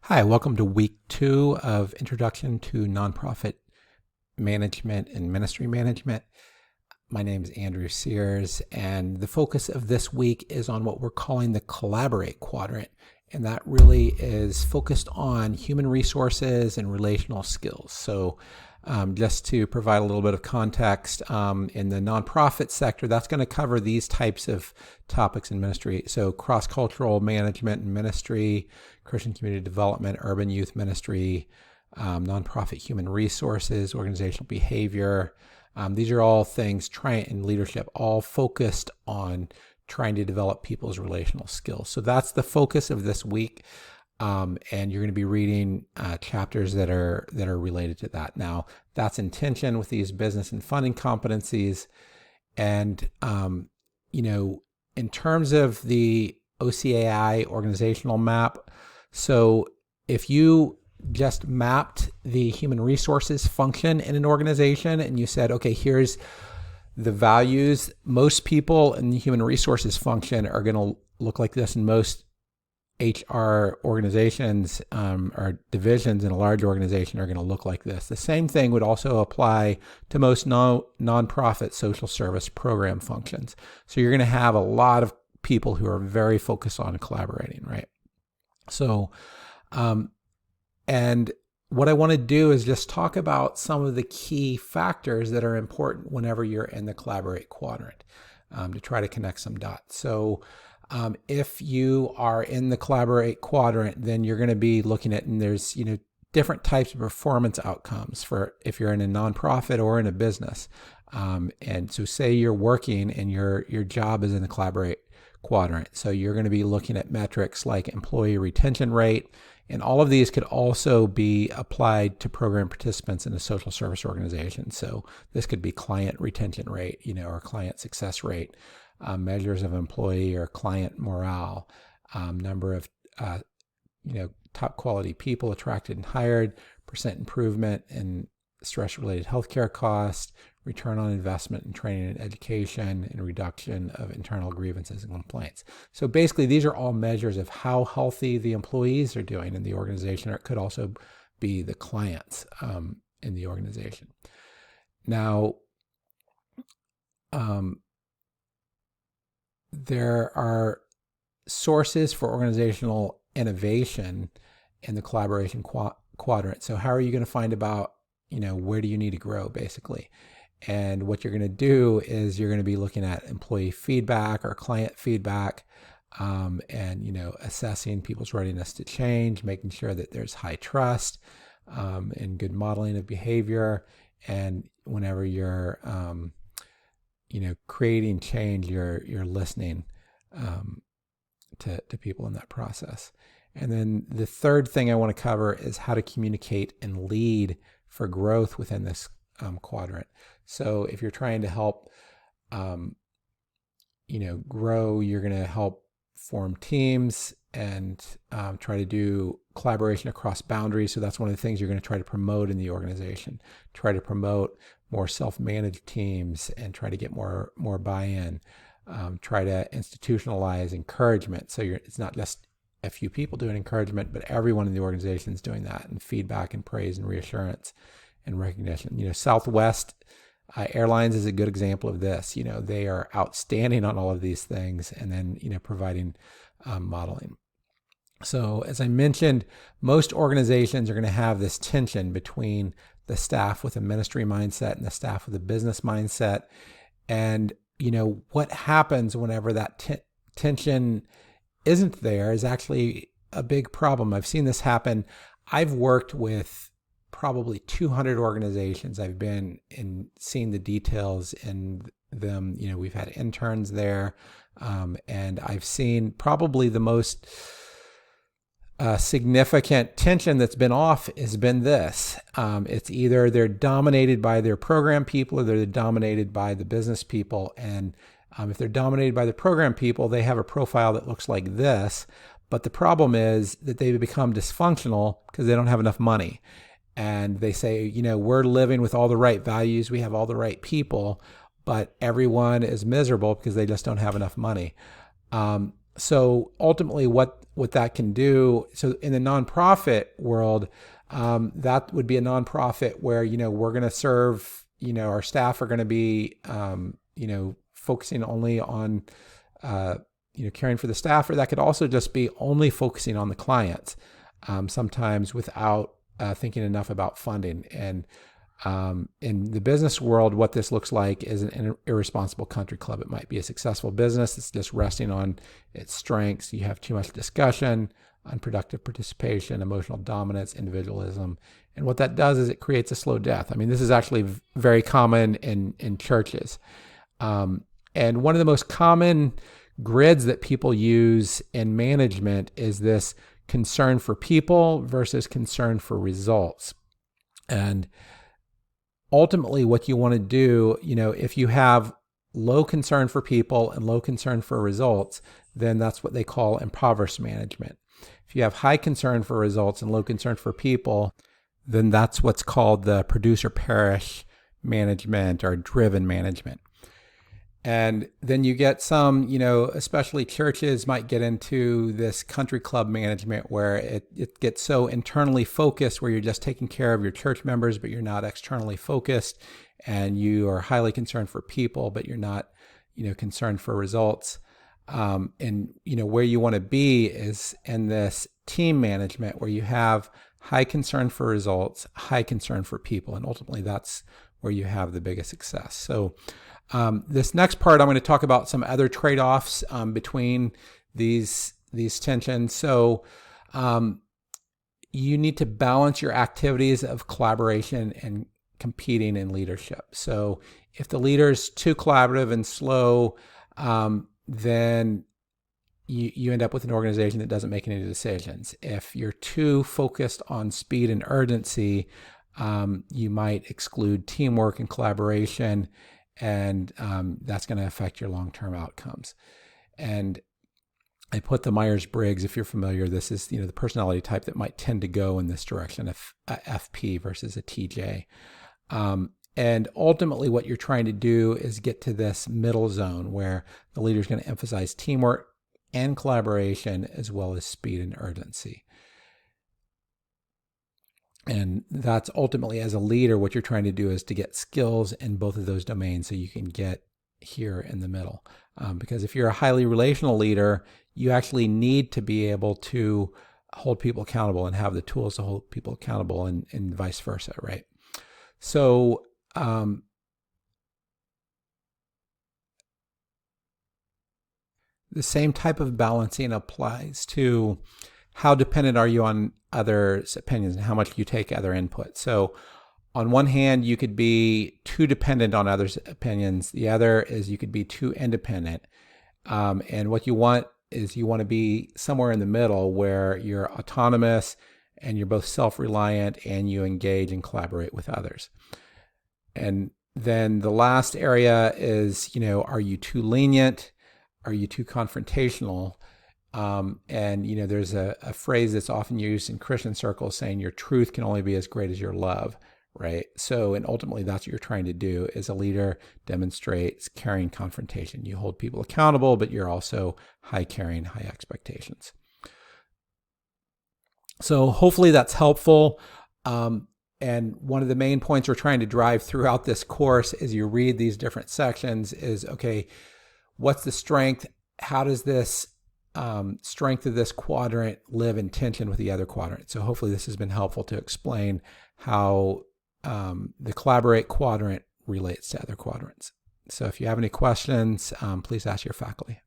Hi, welcome to week 2 of Introduction to Nonprofit Management and Ministry Management. My name is Andrew Sears, and the focus of this week is on what we're calling the Collaborate Quadrant, and that really is focused on human resources and relational skills. So just to provide a little bit of context, in the nonprofit sector, that's going to cover these types of topics in ministry. So cross-cultural management and ministry, Christian community development, urban youth ministry, nonprofit human resources, organizational behavior. These are all things, in leadership, all focused on trying to develop people's relational skills. So that's the focus of this week. And you're going to be reading chapters that are related to that. Now, that's in tension with these business and funding competencies. And, in terms of the OCAI organizational map, so if you just mapped the human resources function in an organization and you said, okay, here's the values, most people in the human resources function are going to look like this, and most HR organizations or divisions in a large organization are going to look like this. The same thing would also apply to most nonprofit social service program functions. So you're going to have a lot of people who are very focused on collaborating, right? So, and what I want to do is just talk about some of the key factors that are important whenever you're in the Collaborate Quadrant, to try to connect some dots. So, if you are in the Collaborate Quadrant, then you're going to be looking at, and there's, different types of performance outcomes for if you're in a nonprofit or in a business. And so say you're working and your job is in the Collaborate Quadrant. So you're going to be looking at metrics like employee retention rate, and all of these could also be applied to program participants in a social service organization. So this could be client retention rate, or client success rate, measures of employee or client morale, number of, top quality people attracted and hired, percent improvement in stress-related healthcare costs, return on investment in training and education, and reduction of internal grievances and complaints. So basically, these are all measures of how healthy the employees are doing in the organization, or it could also be the clients in the organization. Now, there are sources for organizational innovation in the collaboration quadrant. So how are you going to find about, where do you need to grow, basically? And what you're going to do is you're going to be looking at employee feedback or client feedback, and, assessing people's readiness to change, making sure that there's high trust, and good modeling of behavior. And whenever you're, creating change, you're listening to people in that process. And then the third thing I want to cover is how to communicate and lead for growth within this quadrant. So if you're trying to help, grow, you're going to help form teams and try to do collaboration across boundaries. So that's one of the things you're going to try to promote in the organization. Try to promote more self-managed teams and try to get more buy-in. Try to institutionalize encouragement. So it's not just a few people doing encouragement, but everyone in the organization is doing that, and feedback and praise and reassurance and recognition. Southwest Airlines is a good example of this. They are outstanding on all of these things, and then, providing modeling. So as I mentioned, most organizations are going to have this tension between the staff with a ministry mindset and the staff with a business mindset. And, what happens whenever that tension isn't there is actually a big problem. I've seen this happen. I've worked with probably 200 organizations. I've been and seen the details in them. We've had interns there, and I've seen probably the most significant tension that's been off has been this. It's either they're dominated by their program people or they're dominated by the business people. And if they're dominated by the program people, they have a profile that looks like this. But the problem is that they become dysfunctional because they don't have enough money. And they say, we're living with all the right values, we have all the right people, but everyone is miserable because they just don't have enough money. So ultimately, what that can do, so in the nonprofit world, that would be a nonprofit where, we're going to serve, our staff are going to be, focusing only on, caring for the staff, or that could also just be only focusing on the clients, sometimes without thinking enough about funding. And in the business world, what this looks like is an irresponsible country club. It might be a successful business that's just resting on its strengths. You have too much discussion, unproductive participation, emotional dominance, individualism. And what that does is it creates a slow death. I mean, this is actually very common in churches. And one of the most common grids that people use in management is this concern for people versus concern for results. And ultimately, what you want to do, if you have low concern for people and low concern for results, then that's what they call impoverished management. If you have high concern for results and low concern for people, then that's what's called the produce or perish management or driven management. And then you get some, especially churches might get into this country club management where it gets so internally focused, where you're just taking care of your church members, but you're not externally focused, and you are highly concerned for people, but you're not, concerned for results. And where you want to be is in this team management where you have high concern for results, high concern for people, and ultimately that's where you have the biggest success. So this next part, I'm going to talk about some other trade-offs between these tensions. So you need to balance your activities of collaboration and competing in leadership. So if the leader is too collaborative and slow, then you end up with an organization that doesn't make any decisions. If you're too focused on speed and urgency, you might exclude teamwork and collaboration, and that's going to affect your long-term outcomes. And I put the Myers-Briggs, if you're familiar, this is the personality type that might tend to go in this direction, a FP versus a TJ. And ultimately what you're trying to do is get to this middle zone where the leader is going to emphasize teamwork and collaboration as well as speed and urgency. And that's ultimately, as a leader, what you're trying to do is to get skills in both of those domains so you can get here in the middle. Because if you're a highly relational leader, you actually need to be able to hold people accountable and have the tools to hold people accountable, and vice versa, right? So the same type of balancing applies to how dependent are you on others' opinions and how much you take other input. So on one hand, you could be too dependent on others' opinions. The other is you could be too independent. And what you want is you want to be somewhere in the middle where you're autonomous and you're both self-reliant and you engage and collaborate with others. And then the last area is, are you too lenient? Are you too confrontational? And there's a phrase that's often used in Christian circles saying your truth can only be as great as your love, right? So, and ultimately that's what you're trying to do as a leader, demonstrates caring confrontation. You hold people accountable, but you're also high caring, high expectations. So hopefully that's helpful. And one of the main points we're trying to drive throughout this course as you read these different sections is, okay, what's the strength? How does this strength of this quadrant live in tension with the other quadrant? So hopefully this has been helpful to explain how the collaborate quadrant relates to other quadrants. So if you have any questions, please ask your faculty.